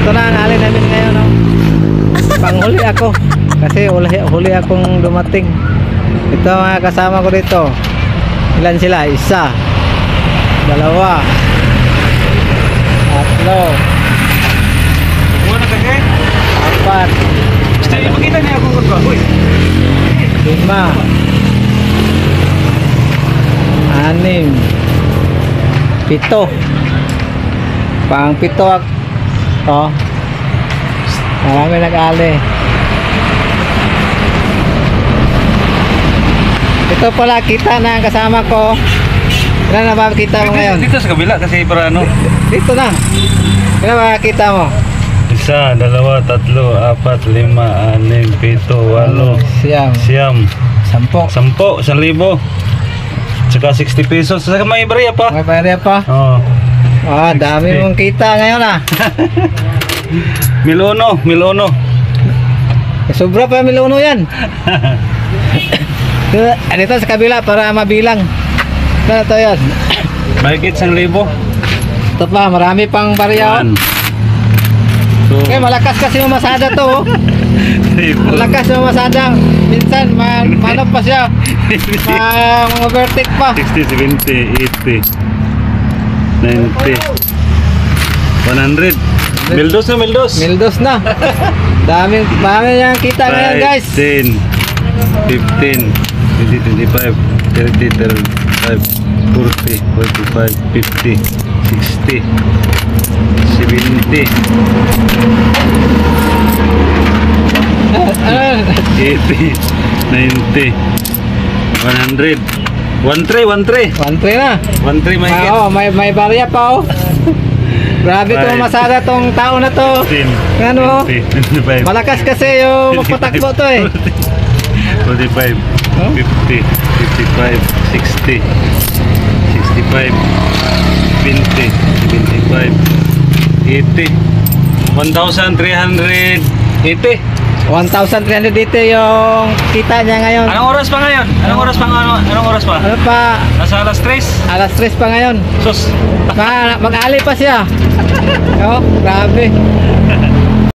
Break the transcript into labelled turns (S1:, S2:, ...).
S1: Ito na ang alin namin ngayon, no? Panghuli ako. Kasi huli akong dumating. Ito mga kasama ko dito. Ilan sila? Isa, dalawa, tatlo, apat, lima, anim, pito. Pang pito oh. Marami nag-ali. Ito pala kita na ang kasama ko. Ilan na makikita mo ngayon?
S2: Dito sa kabila kasi para ano.
S1: Dito na. Ilan makikita mo?
S2: Isa, dalawa, tatlo, apat, lima, anim, pito, walo,
S1: Siyam.
S2: sampo, 1,000, tsaka 60 pesos. Saka may barya pa.
S1: May pare pa?
S2: Oo.
S1: Ah, dami
S2: 60.
S1: mong kita ngayon ah.
S2: Milono.
S1: Sobra pa miluno yan. Dito sa kabila para mabilang. Ano to yan?
S2: Mahigit 1,000.
S1: Ito pa, marami pang barya.
S2: One, two,
S1: Okay, malakas kasi yung masada to.
S2: three, four,
S1: Malakas yung masada. Minsan, manap pa siya. Overtake pa.
S2: 60, 70, 80, 90, 100. Mildos na, mildos.
S1: Mildos na. Dami niyang kita ngayon, guys.
S2: 10, 15, 20, 25, 30, 35, 40, 45, 50, 60, 70, 80, 90, 100. 1-3.
S1: 1-3 na.
S2: 1-3 mahigit.
S1: Oo, may barya pa oh. Grabe
S2: Five.
S1: tong masada tong tao na to.
S2: 10,
S1: Ano?
S2: 20, 25,
S1: Malakas kasi yung magpatakbo to eh.
S2: 45, 50, 55, 60, 65, 20, 75, 80, 1,380.
S1: 1,300 dito yung kita niya ngayon.
S2: Anong oras pa ngayon? Anong oras pa?
S1: Ano pa?
S2: Nasa alas 3?
S1: Alas 3 pa ngayon.
S2: Sus.
S1: Mag-ali pa siya. Oh, grabe.